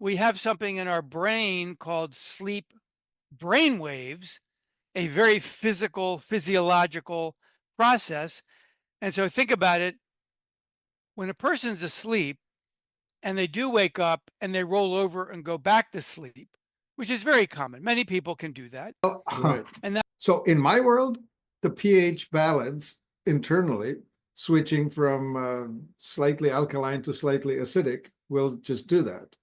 we have something in our brain called sleep brain waves, a very physiological process. And so think about it. When a person's asleep and they do wake up and they roll over and go back to sleep, which is very common. Many people can do that. Right. And that, So in my world, the pH balance internally, switching from slightly alkaline to slightly acidic, will just do that.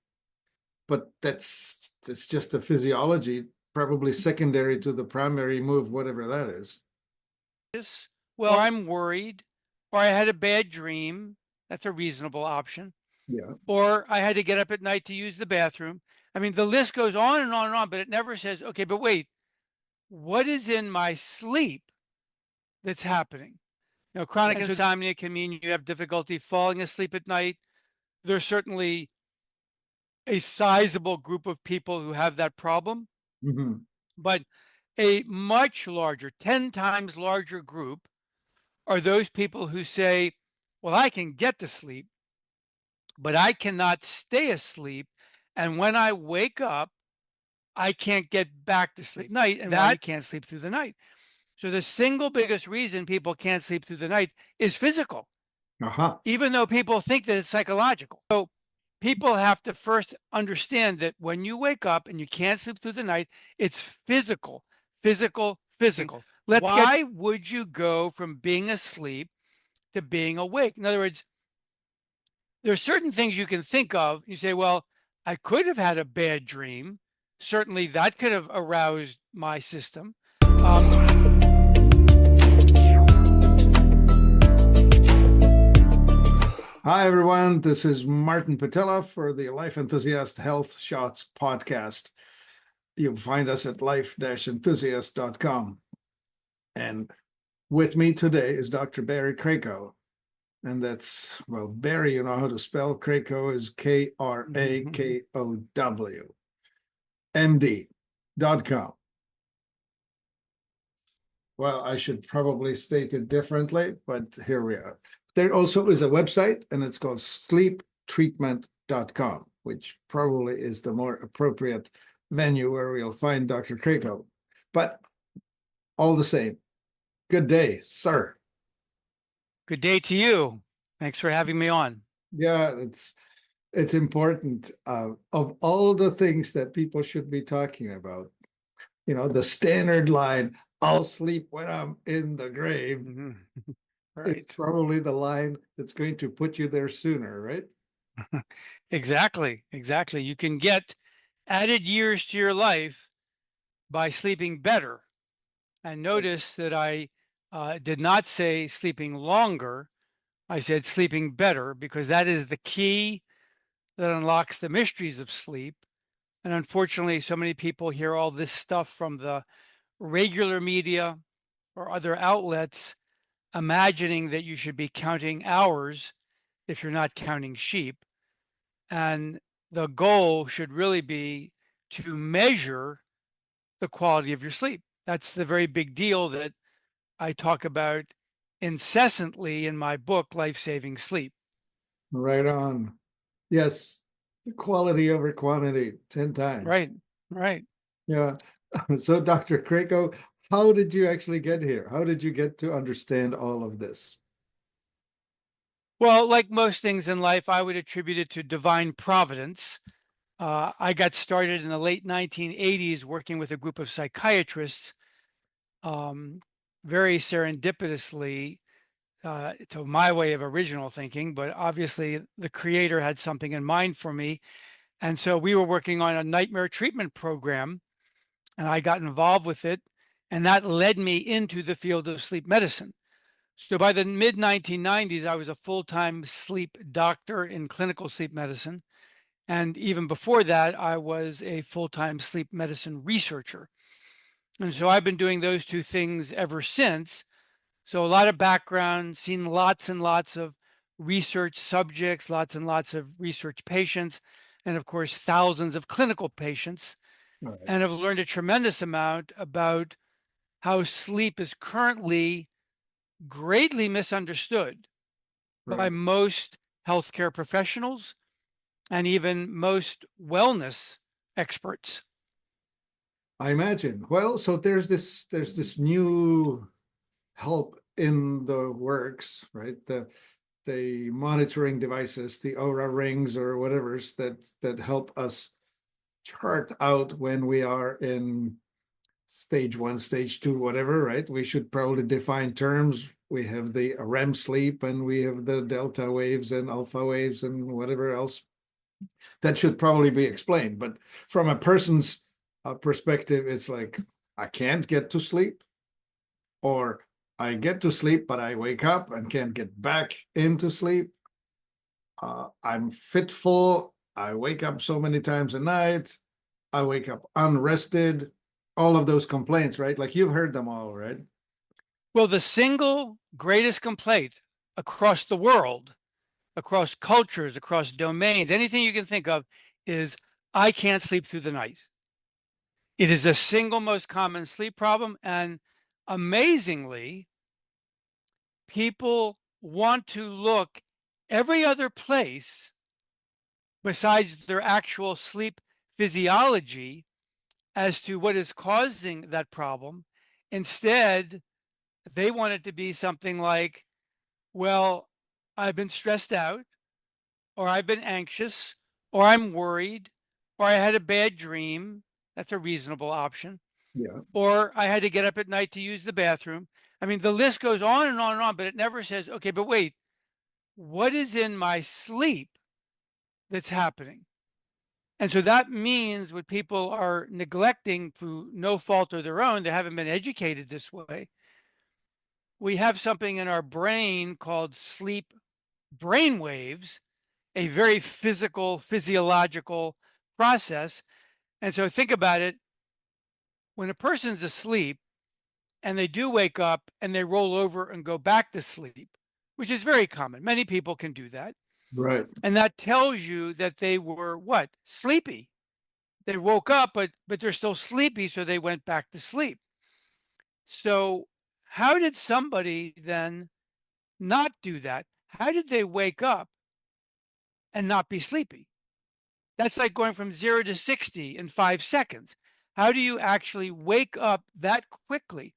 But it's just a physiology, probably secondary to the primary move, whatever that is. well, I'm worried, or I had a bad dream. That's a reasonable option. Yeah. Or I had to get up at night to use the bathroom. I mean, the list goes on and on and on, but it never says, okay, but wait, what is in my sleep that's happening? You know, chronic insomnia can mean you have difficulty falling asleep at night. There's certainly a sizable group of people who have that problem, but a much larger, 10 times larger group are those people who say, well, I can get to sleep, but I cannot stay asleep. And when I wake up, I can't get back to sleep at night, and that you can't sleep through the night. So the single biggest reason people can't sleep through the night is physical, even though people think that it's psychological. So people have to first understand that when you wake up and you can't sleep through the night, it's physical. Why would you go from being asleep to being awake? In other words, there are certain things you can think of. You say, well, I could have had a bad dream. Certainly that could have aroused my system. Hi, everyone. This is Martin Pytela for the Life Enthusiast Health Shots podcast. You'll find us at life-enthusiast.com. And with me today is Dr. Barry Krakow. And that's, well, Barry, you know how to spell. Krakow is Krakow, MD.com. Well, I should probably state it differently, but here we are. There also is a website, and it's called sleeptreatment.com, which probably is the more appropriate venue where we'll find Dr. Krakow. But all the same, good day, sir. Good day to you. Thanks for having me on. Yeah, it's important. Of all the things that people should be talking about, you know, the standard line, I'll sleep when I'm in the grave. Right. It's probably the line that's going to put you there sooner, right? Exactly. You can get added years to your life by sleeping better. And notice that I did not say sleeping longer. I said sleeping better, because that is the key that unlocks the mysteries of sleep. And unfortunately, so many people hear all this stuff from the regular media or other outlets, imagining that you should be counting hours if you're not counting sheep. And the goal should really be to measure the quality of your sleep. That's the very big deal that I talk about incessantly in my book, Life-Saving Sleep. Right on. Yes, quality over quantity, 10 times. Right. Yeah. So, Dr. Krakow, how did you actually get here? How did you get to understand all of this? Well, like most things in life, I would attribute it to divine providence. I got started in the late 1980s working with a group of psychiatrists, very serendipitously, to my way of original thinking, but obviously the creator had something in mind for me. And so we were working on a nightmare treatment program, and I got involved with it, and that led me into the field of sleep medicine. So by the mid 1990s, I was a full-time sleep doctor in clinical sleep medicine. And even before that, I was a full-time sleep medicine researcher. And so I've been doing those two things ever since. So a lot of background, seen lots and lots of research subjects, lots and lots of research patients, and of course, thousands of clinical patients. Right. And have learned a tremendous amount about how sleep is currently greatly misunderstood by most healthcare professionals and even most wellness experts. I imagine. Well, so there's this new help in the works, right? The monitoring devices, the Aura rings or whatever's that help us chart out when we are in stage one, stage two, whatever, right? We should probably define terms. We have the REM sleep and we have the delta waves and alpha waves and whatever else. That should probably be explained. But from a person's perspective, it's like, I can't get to sleep, or I get to sleep, but I wake up and can't get back into sleep. I'm fitful. I wake up so many times a night. I wake up unrested. All of those complaints, right? Like you've heard them all, right? Well, the single greatest complaint across the world, across cultures, across domains, anything you can think of, is I can't sleep through the night. It is the single most common sleep problem. And amazingly, people want to look every other place besides their actual sleep physiology as to what is causing that problem. Instead, they want it to be something like, well, I've been stressed out, or I've been anxious, or I'm worried, or I had a bad dream. That's a reasonable option. Yeah. Or I had to get up at night to use the bathroom. I mean, the list goes on and on and on, but it never says, okay, but wait, what is in my sleep that's happening? And so that means what people are neglecting through no fault of their own, they haven't been educated this way. We have something in our brain called sleep brain waves, a very physical, physiological process. And so think about it. When a person's asleep and they do wake up and they roll over and go back to sleep, which is very common, many people can do that. Right. And that tells you that they were what? Sleepy. They woke up, but they're still sleepy, so they went back to sleep. So how did somebody then not do that? How did they wake up and not be sleepy? That's like going from 0 to 60 in 5 seconds. How do you actually wake up that quickly?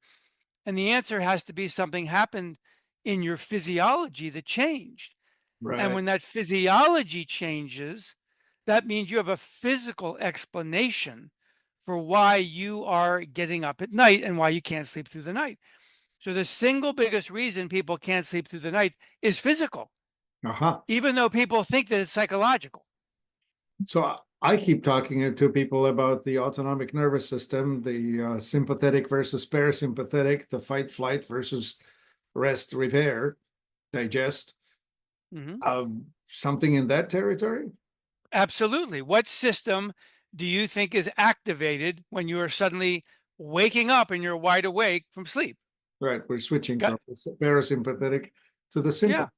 And the answer has to be something happened in your physiology that changed. And Right. when that physiology changes, that means you have a physical explanation for why you are getting up at night and why you can't sleep through the night. So the single biggest reason people can't sleep through the night is physical, Uh-huh. even though people think that it's psychological. So I keep talking to people about the autonomic nervous system, the sympathetic versus parasympathetic, the fight, flight versus rest, repair, digest. Mhm. Something in that territory? Absolutely. What system do you think is activated when you are suddenly waking up and you're wide awake from sleep? Right. We're switching Got, from the parasympathetic to the yeah, sympathetic.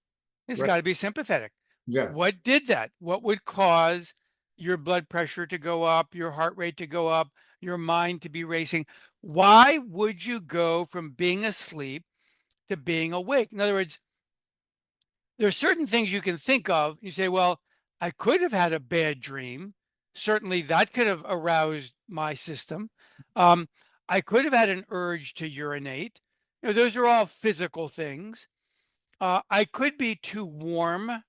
it's Right. got to be sympathetic. Yeah. What did that? What would cause your blood pressure to go up, your heart rate to go up, your mind to be racing? Why would you go from being asleep to being awake? In other words, there are certain things you can think of. You say, well, I could have had a bad dream. Certainly that could have aroused my system. Um, I could have had an urge to urinate. Those are all physical things. I could be too warm.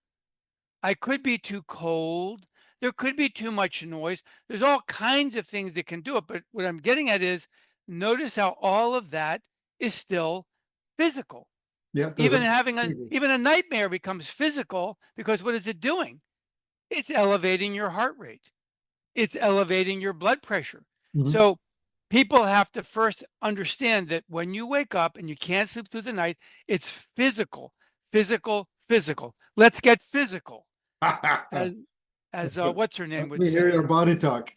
I could be too cold. There could be too much noise. There's all kinds of things that can do it. But what I'm getting at is notice how all of that is still physical. Yeah. Even Doesn't. having even a nightmare becomes physical because what is it doing? It's elevating your heart rate. It's elevating your blood pressure. Mhm. So people have to first understand that when you wake up and you can't sleep through the night, it's physical, physical, physical. Let's get physical, as what's her name Let would me hear your say. body talk.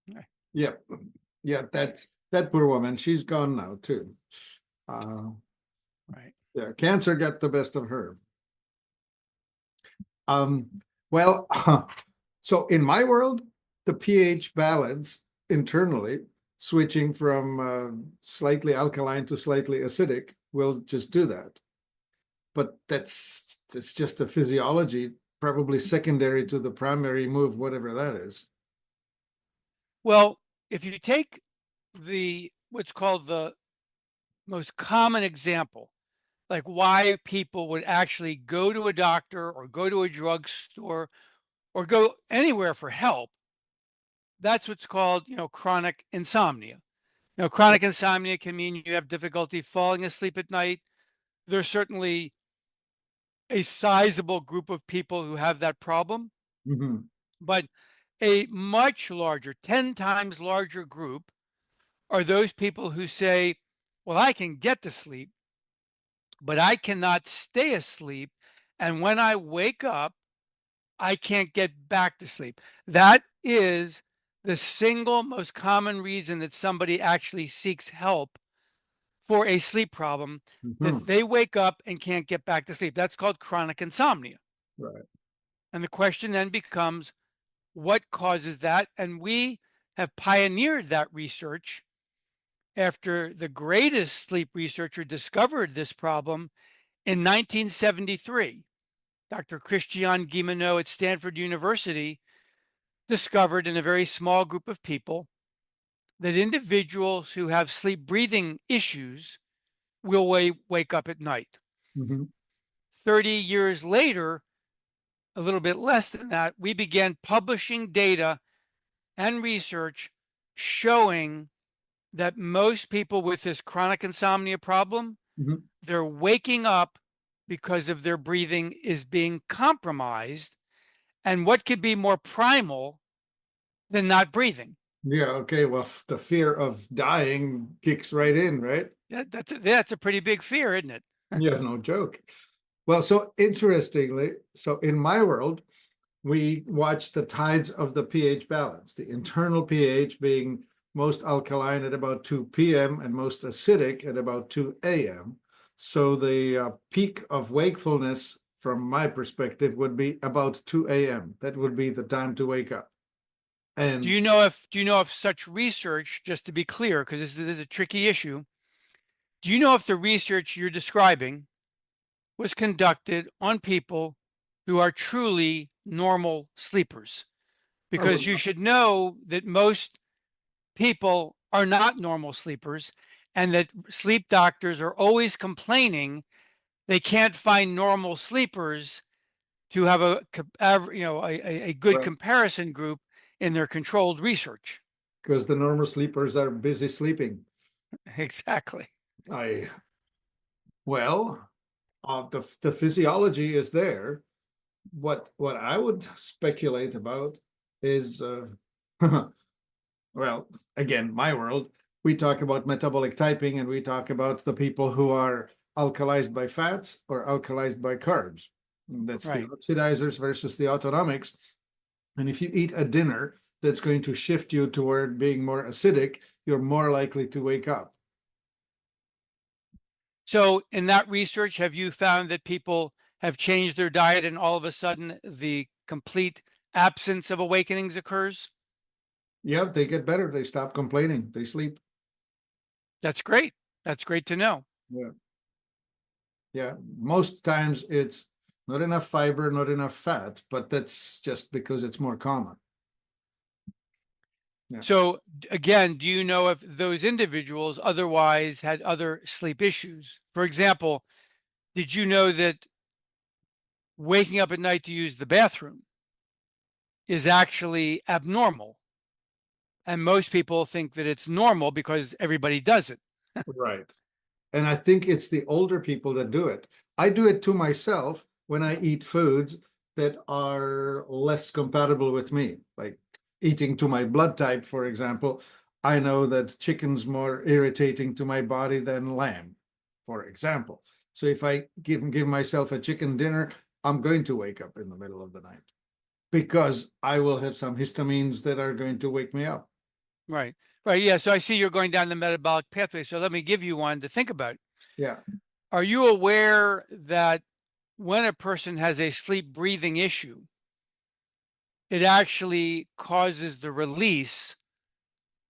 Right. Yeah. Yeah. That's that poor woman. She's gone now too. Uh, Right. yeah. Cancer got the best of her. Um, well, so in my world, the pH balance internally, switching from slightly alkaline to slightly acidic, will just do that. But it's just a physiology probably secondary to the primary move, whatever that is. Well, if you take what's called the most common example, like why people would actually go to a doctor or go to a drugstore or go anywhere for help, that's what's called, chronic insomnia. Now, chronic insomnia can mean you have difficulty falling asleep at night. There's certainly a sizable group of people who have that problem, Mhm. but a much larger, 10 times larger group are those people who say, well, I can get to sleep, but I cannot stay asleep. And when I wake up, I can't get back to sleep. That is the single most common reason that somebody actually seeks help for a sleep problem, that Mhm. they wake up and can't get back to sleep. That's called chronic insomnia. Right. And the question then becomes, what causes that? And we have pioneered that research after the greatest sleep researcher discovered this problem in 1973. Dr. Christian Guilleminault at Stanford University discovered in a very small group of people that individuals who have sleep breathing issues will wake up at night. Mhm. 30 years later, a little bit less than that, we began publishing data and research showing that most people with this chronic insomnia problem, Mhm. they're waking up because of their breathing is being compromised. And what could be more primal than not breathing? Yeah, okay. Well, the fear of dying kicks right in, right? That's a pretty big fear, isn't it? Yeah, no joke. Well, so interestingly, so in my world, we watch the tides of the pH balance, the internal pH being most alkaline at about 2 p.m. and most acidic at about 2 a.m. So the peak of wakefulness, from my perspective, would be about 2 a.m. That would be the time to wake up. Do And you know if such research, just to be clear, because this is a tricky issue, do you know if the research you're describing was conducted on people who are truly normal sleepers? oh, Because you should know that most people are not normal sleepers and that sleep doctors are always complaining they can't find normal sleepers to have a good right, comparison group in their controlled research. because the normal sleepers are busy sleeping. Exactly. I well, the physiology is there. What I would speculate about is well, again, my world, we talk about metabolic typing and we talk about the people who are alkalized by fats or alkalized by carbs. That's the Right. oxidizers versus the autonomics. And if you eat a dinner that's going to shift you toward being more acidic, you're more likely to wake up. So, in that research, have you found that people have changed their diet and all of a sudden the complete absence of awakenings occurs? Yeah, they get better. They stop complaining. They sleep. That's great. That's great to know. Yeah. Yeah. Most times it's not enough fiber, not enough fat, but that's just because it's more common. Yeah. So, again, do you know if those individuals otherwise had other sleep issues? For example, did you know that waking up at night to use the bathroom is actually abnormal? And most people think that it's normal because everybody does it. Right. And I think it's the older people that do it. I do it to myself when I eat foods that are less compatible with me, like eating to my blood type, for example. I know that chicken's more irritating to my body than lamb, for example. So if I give myself a chicken dinner, I'm going to wake up in the middle of the night because I will have some histamines that are going to wake me up. Right. Right. Yeah. So I see you're going down the metabolic pathway. So let me give you one to think about. Yeah. Are you aware that when a person has a sleep breathing issue, it actually causes the release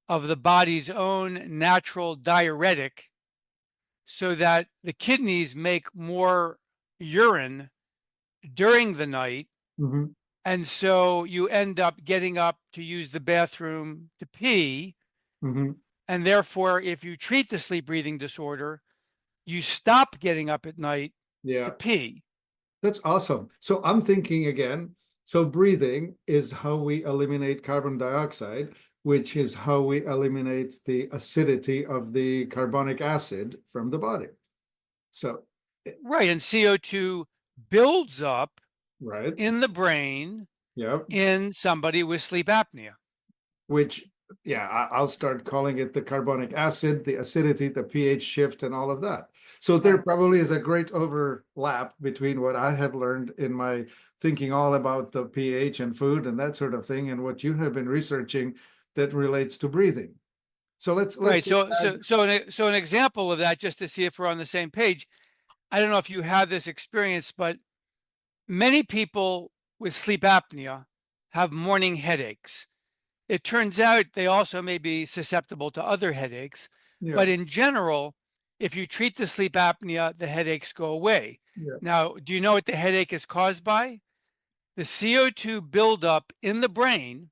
of the body's own natural diuretic so that the kidneys make more urine during the night Hmm. And so you end up getting up to use the bathroom to pee. Hmm. And therefore, if you treat the sleep breathing disorder, you stop getting up at night to Yeah, pee. that's awesome. So I'm thinking again, so breathing is how we eliminate carbon dioxide, which is how we eliminate the acidity of the carbonic acid from the body. So, Right. And CO2 builds up right. in the brain Yeah. in somebody with sleep apnea. Which, yeah, I'll start calling it the carbonic acid, the acidity, the pH shift, and all of that. So there Right. probably is a great overlap between what I have learned in my thinking all about the pH and food and that sort of thing, and what you have been researching that relates to breathing. So let's Right. just add. So an example of that, just to see if we're on the same page. I don't know if you have this experience, but many people with sleep apnea have morning headaches. It turns out they also may be susceptible to other headaches, Yeah, but in general, if you treat the sleep apnea, the headaches go away. yeah. Now, do you know what the headache is caused by? The CO2 buildup in the brain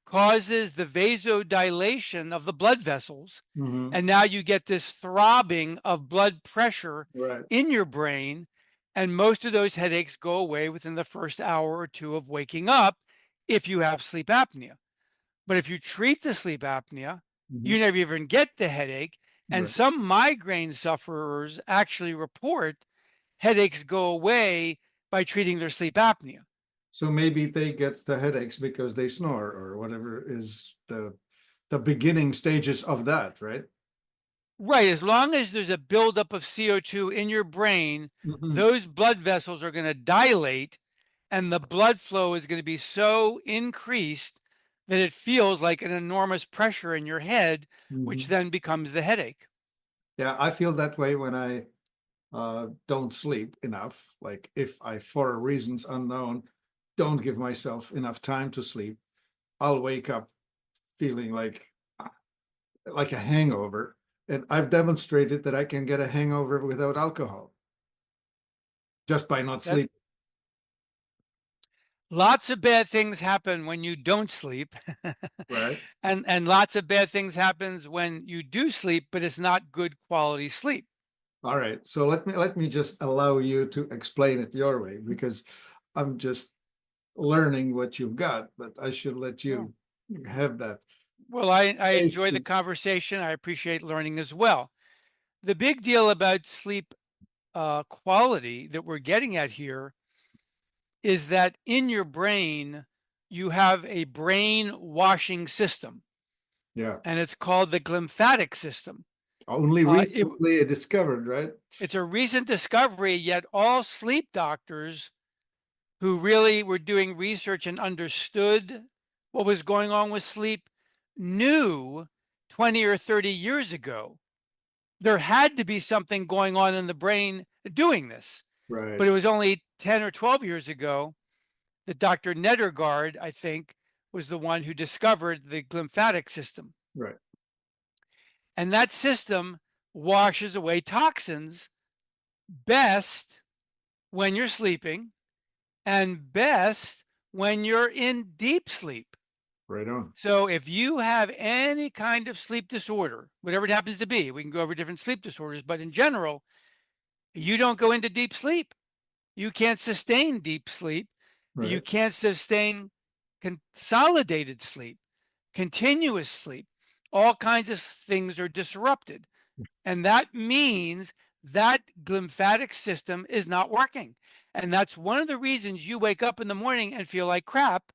causes the vasodilation of the blood vessels. Hmm. And now you get this throbbing of blood pressure Right. in your brain. And most of those headaches go away within the first hour or two of waking up if you have sleep apnea. But if you treat the sleep apnea, Hmm. you never even get the headache. And Right. some migraine sufferers actually report headaches go away by treating their sleep apnea. So maybe they get the headaches because they snore or whatever is the beginning stages of that, right? Right. As long as there's a buildup of CO2 in your brain, Hmm. those blood vessels are going to dilate and the blood flow is going to be so increased that it feels like an enormous pressure in your head, which Hmm. then becomes the headache. Yeah, I feel that way when I don't sleep enough. Like if I, for reasons unknown, don't give myself enough time to sleep, I'll wake up feeling like a hangover. And I've demonstrated that I can get a hangover without alcohol just by not That sleeping, lots of bad things happen when you don't sleep. right? And lots of bad things happens when you do sleep, but it's not good quality sleep. All right. So let me just allow you to explain it your way because I'm just learning what you've got, but I should let Oh. you have that Well, I taste. enjoy the conversation. I appreciate learning as well. The big deal about sleep quality that we're getting at here is that in your brain, you have a brain washing system, Yeah. and it's called the glymphatic system. Only It, recently discovered, right? it's a recent discovery, yet all sleep doctors who really were doing research and understood what was going on with sleep knew 20 or 30 years ago there had to be something going on in the brain doing this. Right, But it was only 10 or 12 years ago that Dr. Nedergaard, I think, was the one who discovered the glymphatic system. right, And that system washes away toxins best when you're sleeping and best when you're in deep sleep. right on. So if you have any kind of sleep disorder, whatever it happens to be, we can go over different sleep disorders, but in general, you don't go into deep sleep. You can't sustain deep sleep. You Right, can't sustain consolidated sleep, continuous sleep. All kinds of things are disrupted. And that means that glymphatic system is not working. And that's one of the reasons you wake up in the morning and feel like crap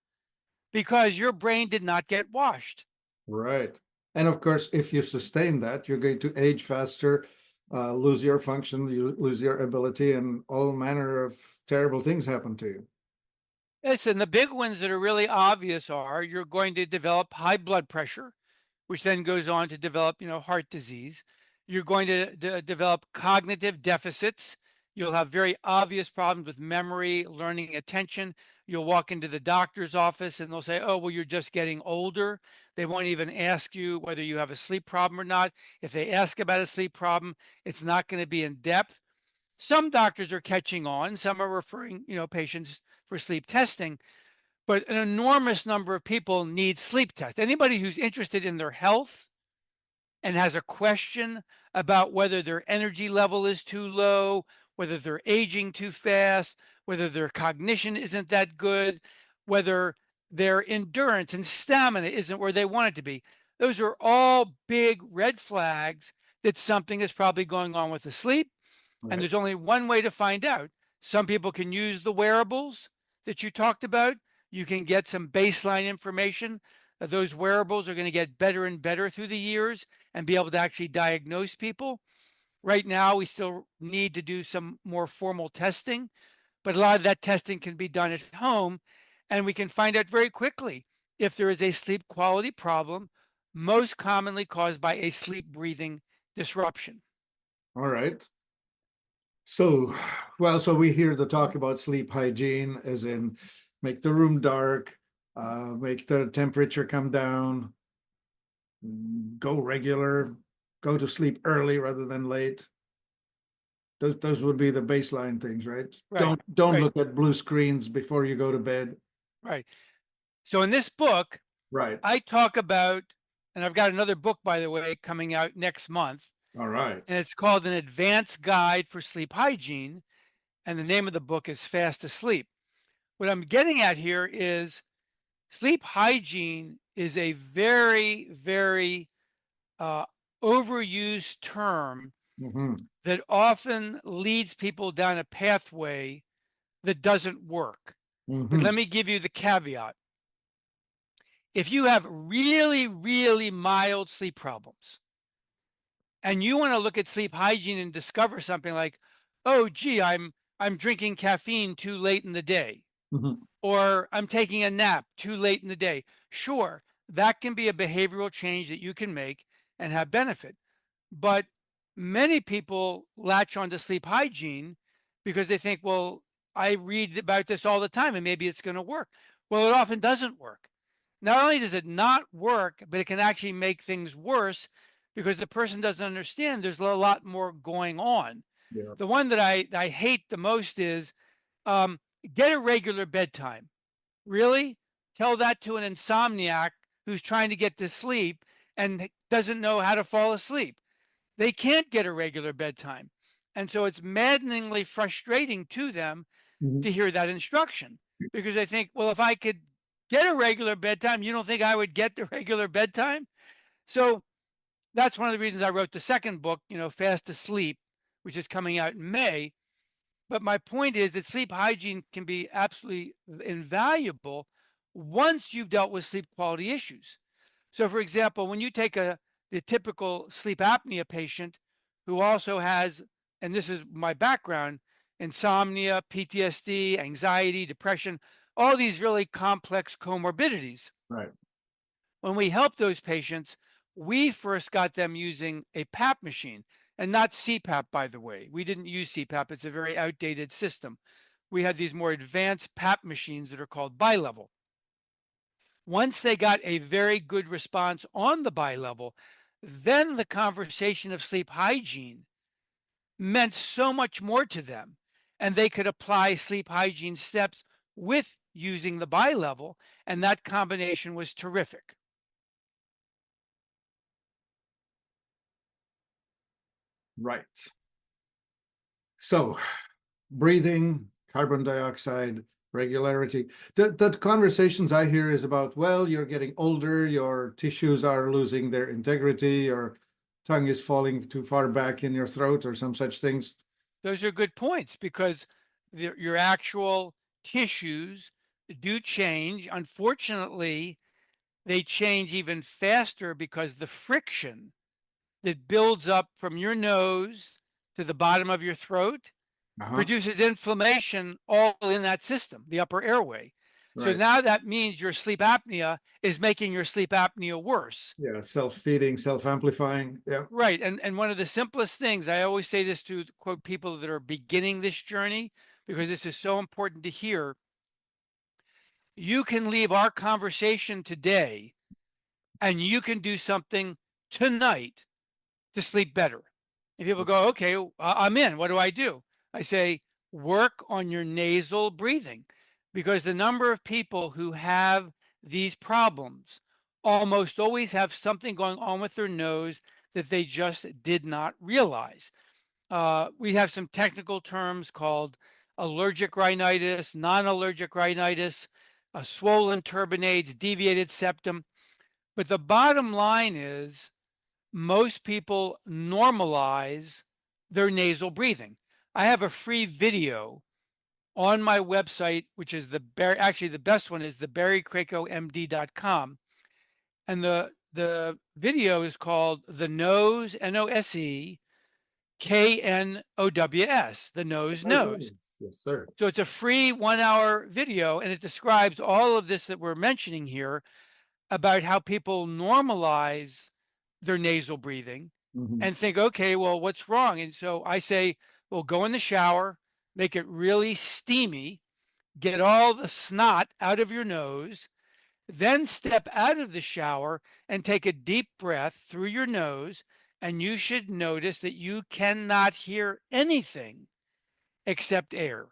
because your brain did not get washed. right. And of course, if you sustain that, you're going to age faster, lose your function, you lose your ability, and all manner of terrible things happen to you. Listen, the big ones that are really obvious are you're going to develop high blood pressure, which then goes on to develop, heart disease. You're going to develop cognitive deficits. You'll have very obvious problems with memory, learning, attention. You'll walk into the doctor's office and they'll say, oh, well, you're just getting older. They won't even ask you whether you have a sleep problem or not. If they ask about a sleep problem, it's not going to be in depth. Some doctors are catching on, some are referring, patients for sleep testing, but an enormous number of people need sleep tests. Anybody who's interested in their health and has a question about whether their energy level is too low, whether they're aging too fast, whether their cognition isn't that good, whether their endurance and stamina isn't where they want it to be. Those are all big red flags that something is probably going on with the sleep. And Right. there's only one way to find out. Some people can use the wearables that you talked about. You can get some baseline information. Those wearables are going to get better and better through the years and be able to actually diagnose people. Right now, we still need to do some more formal testing, but a lot of that testing can be done at home, and we can find out very quickly if there is a sleep quality problem, most commonly caused by a sleep breathing disruption. All right. So, well, so we hear the talk about sleep hygiene, as in make the room dark, make the temperature come down, go regular, go to sleep early rather than late. Those would be the baseline things, right? Right, Don't right, look at blue screens before you go to bed. right. So in this book, Right. I talk about, and I've got another book, by the way, coming out next month, All right. and it's called An Advanced Guide for Sleep Hygiene. And the name of the book is Fast Asleep. What I'm getting at here is sleep hygiene is a very, very uh, overused term Hmm. that often leads people down a pathway that doesn't work. But Hmm. let me give you the caveat. If you have really, really mild sleep problems and you want to look at sleep hygiene and discover something like, oh, gee, I'm drinking caffeine too late in the day, Hmm. or I'm taking a nap too late in the day. Sure, that can be a behavioral change that you can make and have benefit. But many people latch onto sleep hygiene because they think, well, I read about this all the time and maybe it's going to work. Well, it often doesn't work. Not only does it not work, but it can actually make things worse because the person doesn't understand there's a lot more going on. Yeah. The one that I hate the most is um, get a regular bedtime. Really? Tell that to an insomniac who's trying to get to sleep and doesn't know how to fall asleep. They can't get a regular bedtime. And so it's maddeningly frustrating to them Mhm. to hear that instruction because they think, well, if I could get a regular bedtime, you don't think I would get the regular bedtime? So that's one of the reasons I wrote the second book, Fast Asleep, which is coming out in May. But my point is that sleep hygiene can be absolutely invaluable once you've dealt with sleep quality issues. So, for example, when you take the typical sleep apnea patient who also has, and this is my background, insomnia, PTSD, anxiety, depression, all these really complex comorbidities. Right. When we help those patients, we first got them using a PAP machine and not CPAP, by the way. We didn't use CPAP, it's a very outdated system. We had these more advanced PAP machines that are called bilevel. Once they got a very good response on the bilevel, then the conversation of sleep hygiene meant so much more to them. And they could apply sleep hygiene steps with using the bilevel. And that combination was terrific. Right. So breathing, carbon dioxide, regularity. The conversations I hear is about, well, you're getting older, your tissues are losing their integrity, your tongue is falling too far back in your throat, or some such things. Those are good points because your actual tissues do change. Unfortunately, they change even faster because the friction that builds up from your nose to the bottom of your throat Uh-huh. produces inflammation all in that system, the upper airway. So Right. now that means your sleep apnea is making your sleep apnea worse. Yeah. Self-feeding, self-amplifying. Yeah. Right. And one of the simplest things, I always say this to quote people that are beginning this journey, because this is so important to hear. You can leave our conversation today and you can do something tonight to sleep better. And people go, okay, I'm in. What do I do? I say, work on your nasal breathing, because the number of people who have these problems almost always have something going on with their nose that they just did not realize. We have some technical terms called allergic rhinitis, non-allergic rhinitis, swollen turbinates, deviated septum. But the bottom line is most people normalize their nasal breathing. I have a free video on my website, which is actually the best one is the barrycrakowmd.com. And the video is called The Nose, Nose, KNOWS, the nose knows. Yes, sir. So it's a free 1 hour video, and it describes all of this that we're mentioning here about how people normalize their nasal breathing Mhm. and think, okay, well, what's wrong? And so I say, well, go in the shower, make it really steamy, get all the snot out of your nose, then step out of the shower and take a deep breath through your nose. And you should notice that you cannot hear anything except air.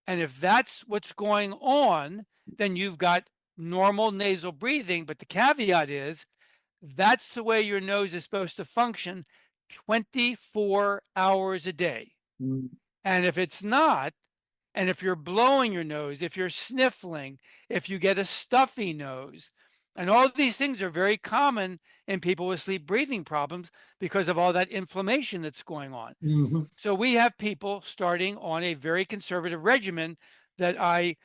And if that's what's going on, then you've got normal nasal breathing. But the caveat is that's the way your nose is supposed to function 24 hours a day. Mm. And if it's not, and if you're blowing your nose, if you're sniffling, if you get a stuffy nose, and all of these things are very common in people with sleep breathing problems because of all that inflammation that's going on. Mhm. So we have people starting on a very conservative regimen that I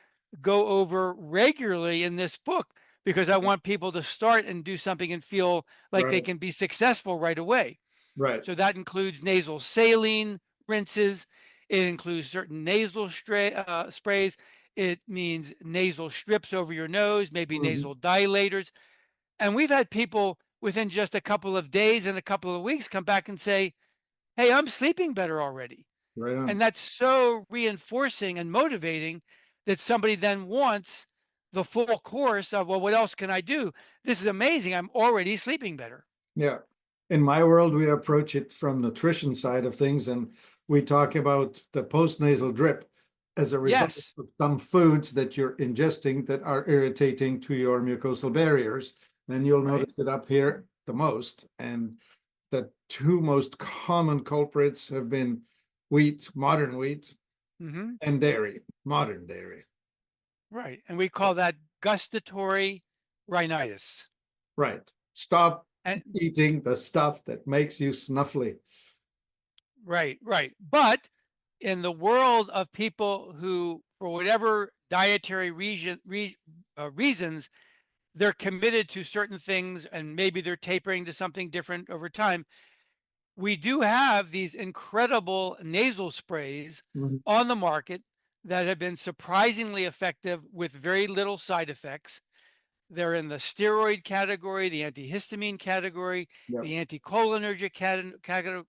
go over regularly in this book because I want people to start and do something and feel like they Right, can be successful right away. right. So that includes nasal saline rinses. It includes certain nasal sprays. It means nasal strips over your nose, maybe Mhm. nasal dilators. And we've had people within just a couple of days and a couple of weeks come back and say, hey, I'm sleeping better already. Right And on. that's so reinforcing and motivating that somebody then wants the full course of, well, what else can I do? This is amazing. I'm already sleeping better. Yeah. In my world, we approach it from nutrition side of things, and we talk about the post-nasal drip as a result Yes. of some foods that you're ingesting that are irritating to your mucosal barriers. And you'll Right. notice it up here the most. And the two most common culprits have been wheat, modern wheat, Mm-hmm. and dairy, modern dairy. Right. And we call that gustatory rhinitis. Right. Stop And eating the stuff that makes you snuffly. right, right. But in the world of people who, for whatever dietary reasons, they're committed to certain things and maybe they're tapering to something different over time. We do have these incredible nasal sprays Mhm. on the market that have been surprisingly effective with very little side effects. They're in the steroid category, the antihistamine category, Yep. the anticholinergic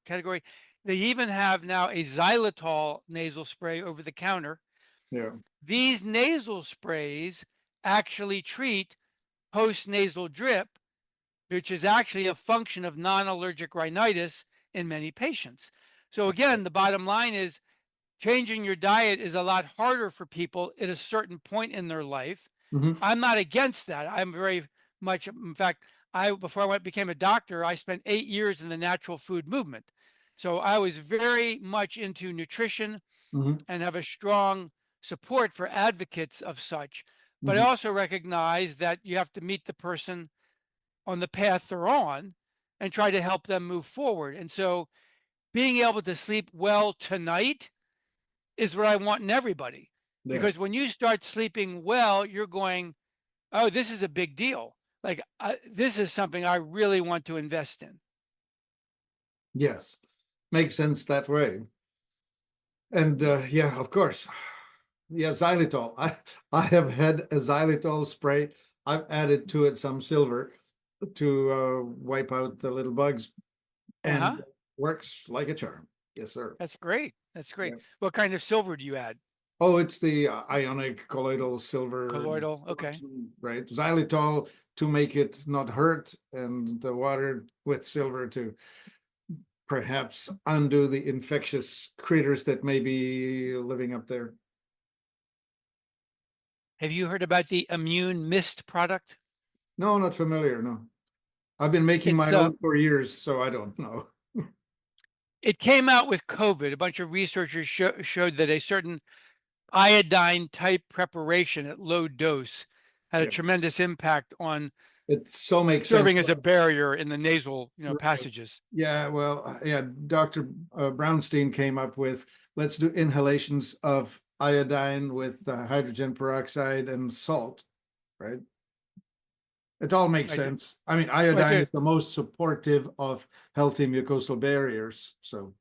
category. They even have now a xylitol nasal spray over the counter. Yeah. These nasal sprays actually treat post-nasal drip, which is actually a function of non-allergic rhinitis in many patients. So again, the bottom line is changing your diet is a lot harder for people at a certain point in their life. Mhm. I'm not against that. I'm very much, in fact, before I became a doctor, I spent 8 years in the natural food movement. So I was very much into nutrition Mhm. and have a strong support for advocates of such. But I Mhm. also recognize that you have to meet the person on the path they're on and try to help them move forward. And so being able to sleep well tonight is what I want in everybody. Yeah. Because when you start sleeping well, you're going, oh, this is a big deal. Like, this is something I really want to invest in. Yes. Makes sense that way. And yeah, of course. Yeah, xylitol. I have had a xylitol spray. I've added to it some silver to wipe out the little bugs, Uh huh. and works like a charm. Yes, sir. That's great. That's great. Yeah. What kind of silver do you add? Oh, it's the ionic colloidal silver, Colloidal. Okay. right? Xylitol to make it not hurt, and the water with silver to perhaps undo the infectious critters that may be living up there. Have you heard about the immune mist product? No, not familiar. No, I've been making It's my own for years, so I don't know. it came out with COVID. A bunch of researchers showed that a certain iodine type preparation at low dose had a Yeah, tremendous impact on it so makes sense. serving as a barrier in the nasal, Right. passages. Yeah, well, yeah, Dr. Brownstein came up with, let's do inhalations of iodine with hydrogen peroxide and salt, right? It all makes Right, sense. I mean, right iodine there. is the most supportive of healthy mucosal barriers, so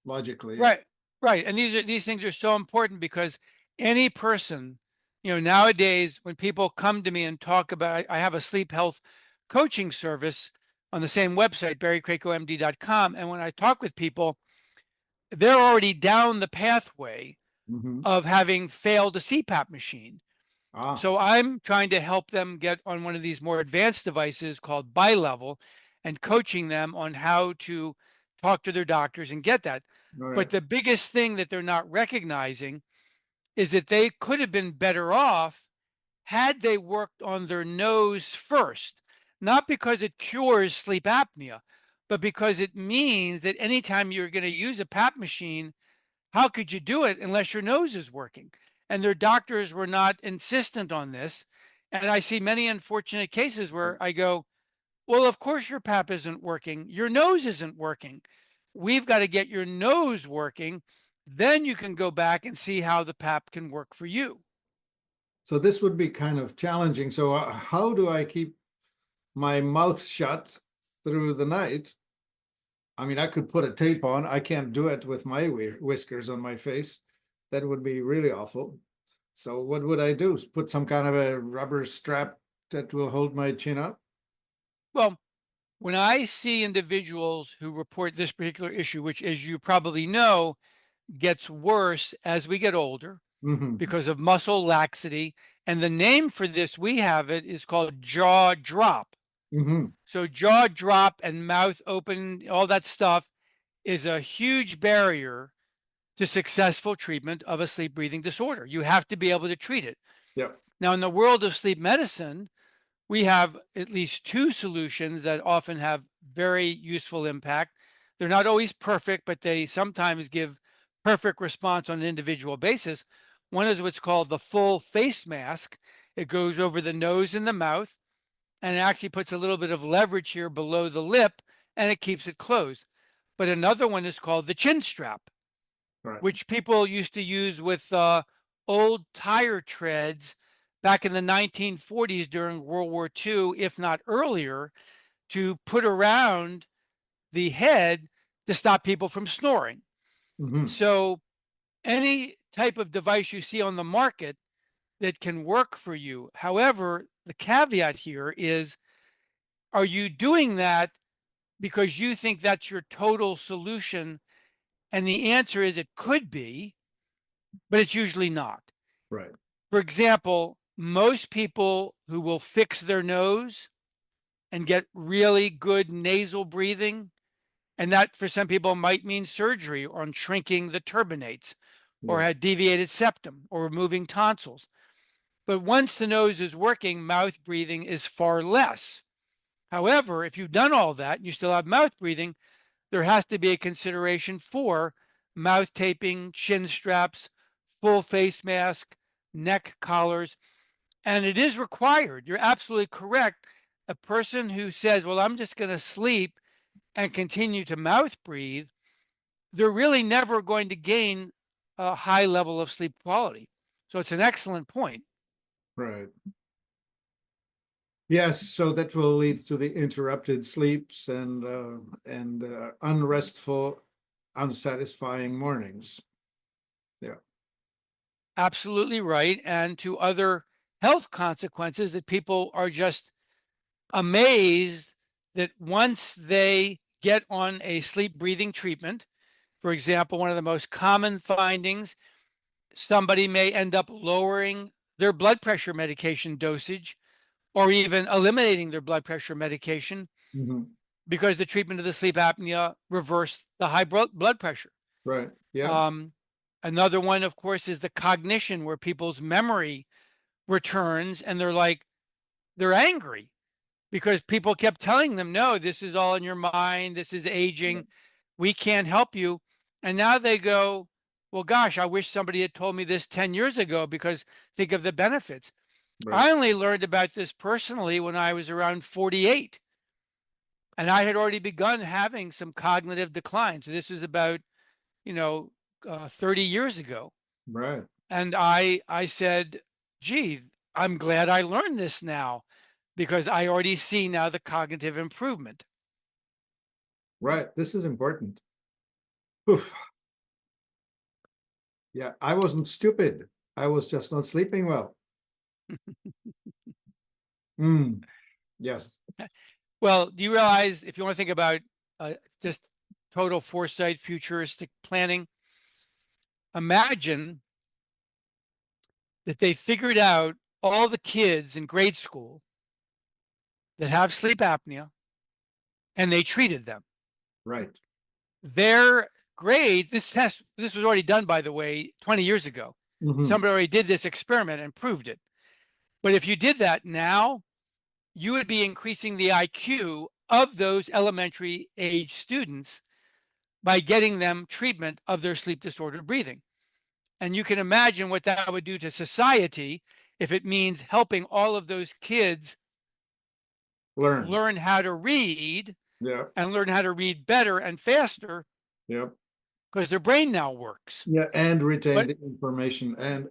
logically, yeah. Right, right. And these things are so important because any person, nowadays when people come to me and talk about, I have a sleep health coaching service on the same website, barrycracomd.com. And when I talk with people, they're already down the pathway Mhm. of having failed a CPAP machine. Ah, So I'm trying to help them get on one of these more advanced devices called bilevel and coaching them on how to talk to their doctors and get that. all But right. the biggest thing that they're not recognizing is that they could have been better off had they worked on their nose first, not because it cures sleep apnea, but because it means that anytime you're going to use a PAP machine, how could you do it unless your nose is working? And their doctors were not insistent on this. And I see many unfortunate cases where I go, well, of course your PAP isn't working. Your nose isn't working. We've got to get your nose working. Then you can go back and see how the PAP can work for you. So this would be kind of challenging. So how do I keep my mouth shut through the night? I mean, I could put a tape on. I can't do it with my whiskers on my face. That would be really awful. So what would I do? Put some kind of a rubber strap that will hold my chin up? Well, when I see individuals who report this particular issue, which, as you probably know, gets worse as we get older Mm-hmm. because of muscle laxity. And the name for this, we have it, is called jaw drop. Mm-hmm. So, jaw drop and mouth open, all that stuff is a huge barrier to successful treatment of a sleep breathing disorder. You have to be able to treat it. Yep. Now, in the world of sleep medicine, we have at least two solutions that often have very useful impact. They're not always perfect, but they sometimes give perfect response on an individual basis. One is what's called the full face mask. It goes over the nose and the mouth, and it actually puts a little bit of leverage here below the lip, and it keeps it closed. But another one is called the chin strap, Right. which people used to use with old tire treads back in the 1940s during World War II, if not earlier, to put around the head to stop people from snoring. Mm-hmm. So, any type of device you see on the market that can work for you. However, the caveat here is, are you doing that because you think that's your total solution? And the answer is it could be, but it's usually not. Right. For example, most people who will fix their nose and get really good nasal breathing, and that for some people might mean surgery on shrinking the turbinates or Yeah. had deviated septum or removing tonsils. But once the nose is working, mouth breathing is far less. However, if you've done all that and you still have mouth breathing, there has to be a consideration for mouth taping, chin straps, full face mask, neck collars, and it is required. You're absolutely correct. A person who says, well, I'm just going to sleep and continue to mouth breathe, they're really never going to gain a high level of sleep quality. So it's an excellent point. Right. Yes, so that will lead to the interrupted sleeps and unrestful, unsatisfying mornings. Yeah. Absolutely right. And to other health consequences that people are just amazed that once they get on a sleep breathing treatment, for example, one of the most common findings, somebody may end up lowering their blood pressure medication dosage or even eliminating their blood pressure medication Mhm. because the treatment of the sleep apnea reversed the high blood pressure. Right. Yeah. Another one, of course, is the cognition, where people's memory returns and they're angry because people kept telling them, no, this is all in your mind. This is aging. We can't help you. And now they go, well, gosh, I wish somebody had told me this 10 years ago, because think of the benefits. Right. I only learned about this personally when I was around 48. And I had already begun having some cognitive decline. So this was about, 30 years ago. Right. And I said, gee, I'm glad I learned this now, because I already see now the cognitive improvement. Right. This is important. Oof. Yeah, I wasn't stupid. I was just not sleeping well. Yes. Well, do you realize, if you want to think about just total foresight, futuristic planning, imagine that they figured out all the kids in grade school that have sleep apnea and they treated them. Right. Their grade, this was already done, by the way, 20 years ago. Somebody already did this experiment and proved it. But if you did that now, you would be increasing the IQ of those elementary age students by getting them treatment of their sleep disordered breathing. And you can imagine what that would do to society if it means helping all of those kids learn how to read, Yeah. and learn how to read better and faster, Yep. because their brain now works. Yeah, and retain But the information, and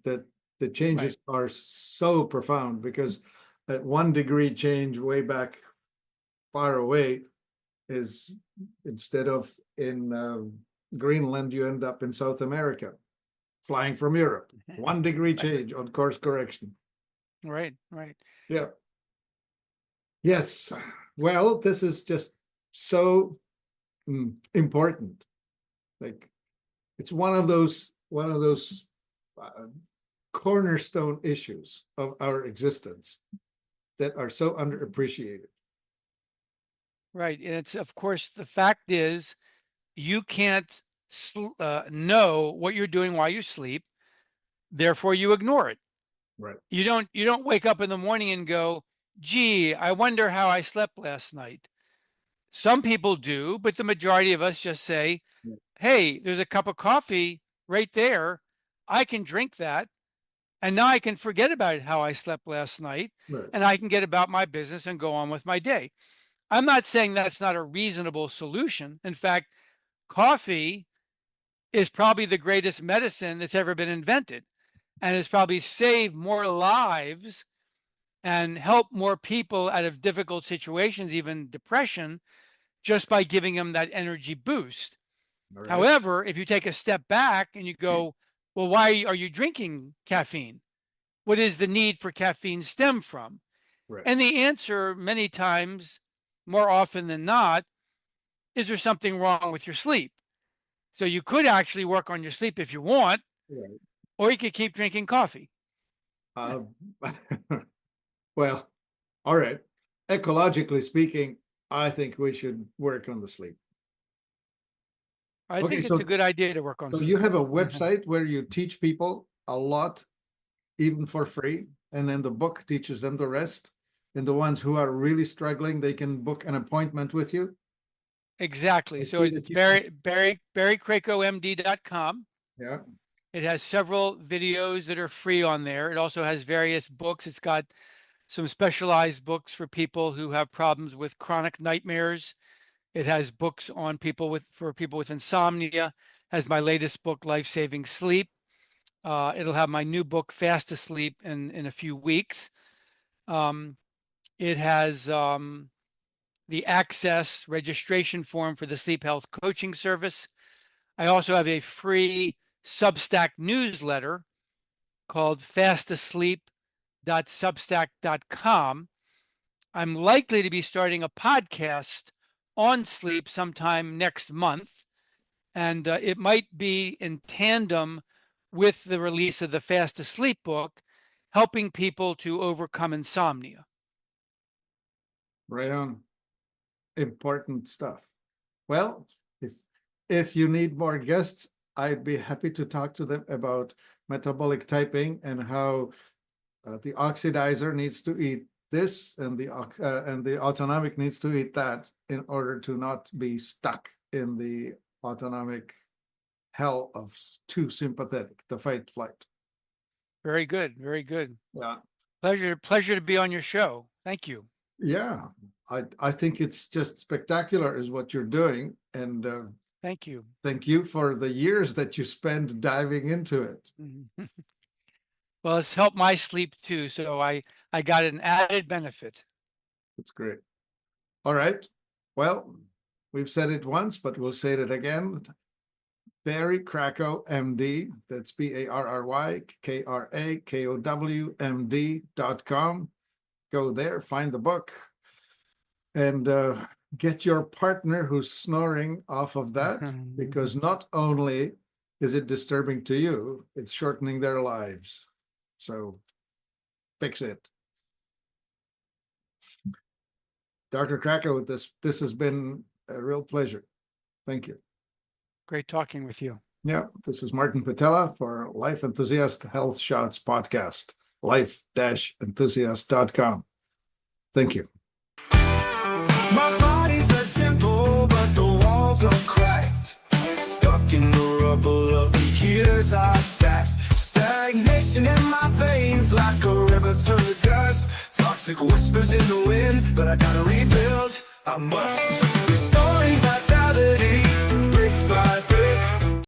that the changes right. are so profound, because at 1 degree change way back far away is, instead of in Greenland, you end up in South America, flying from Europe. 1 degree change on course correction. Right. Right. Yeah. Yes. Well, this is just so important. Like, it's one of those cornerstone issues of our existence that are so underappreciated. Right. And it's, of course, the fact is, you can't know what you're doing while you sleep. Therefore, you ignore it. Right. You don't wake up in the morning and go, gee, I wonder how I slept last night. Some people do, but the majority of us just say, Yeah. hey, there's a cup of coffee right there. I can drink that. And now I can forget about how I slept last night, Right. and I can get about my business and go on with my day. I'm not saying that's not a reasonable solution. In fact, coffee is probably the greatest medicine that's ever been invented, and has probably saved more lives and helped more people out of difficult situations, even depression, just by giving them that energy boost. All right. However, if you take a step back and you go, well, why are you drinking caffeine? What does the need for caffeine stem from? Right. And the answer, many times, more often than not, is there something wrong with your sleep? So you could actually work on your sleep if you want, Right. or you could keep drinking coffee. Um, well, all right. Ecologically speaking, I think we should work on the sleep. I Okay, think it's a good idea to work on so sleep. you have a website where you teach people a lot, even for free, and then the book teaches them the rest. And the ones who are really struggling, they can book an appointment with you. Exactly. I So see that it's you- BarryCrakowMD.com. Yeah. It has several videos that are free on there. It also has various books. It's got some specialized books for people who have problems with chronic nightmares. It has books on for people with insomnia. Has my latest book, Life Saving Sleep. It'll have my new book, Fast Asleep, in a few weeks. It has the access registration form for the sleep health coaching service. I also have a free Substack newsletter called fastasleep.substack.com. I'm likely to be starting a podcast on sleep sometime next month, and it might be in tandem with the release of the Fast Asleep book, helping people to overcome insomnia. Right on. important stuff. Well, if you need more guests, I'd be happy to talk to them about metabolic typing and how the oxidizer needs to eat this and the autonomic needs to eat that in order to not be stuck in the autonomic hell of too sympathetic, the fight flight. Very good. Very good. Yeah. Pleasure to be on your show. Thank you. Yeah. I think it's just spectacular is what you're doing. And Thank you. thank you for the years that you spend diving into it. Well, it's helped my sleep too. So I got an added benefit. That's great. All right. Well, we've said it once, but we'll say it again. Barry Krakow, MD. That's BarryKrakowMD.com. Go there, find the book, and get your partner who's snoring off of that, because not only is it disturbing to you, it's shortening their lives. So fix it. Dr. Krakow, this has been a real pleasure. Thank you. Great talking with you. Yeah, this is Martin Pytela for Life Enthusiast Health Shots Podcast, life-enthusiast.com. Thank you. My body's a temple, but the walls are cracked. Stuck in the rubble of the years I've stacked. Stagnation in my veins like a river to the dust. Toxic whispers in the wind, but I gotta rebuild. I must.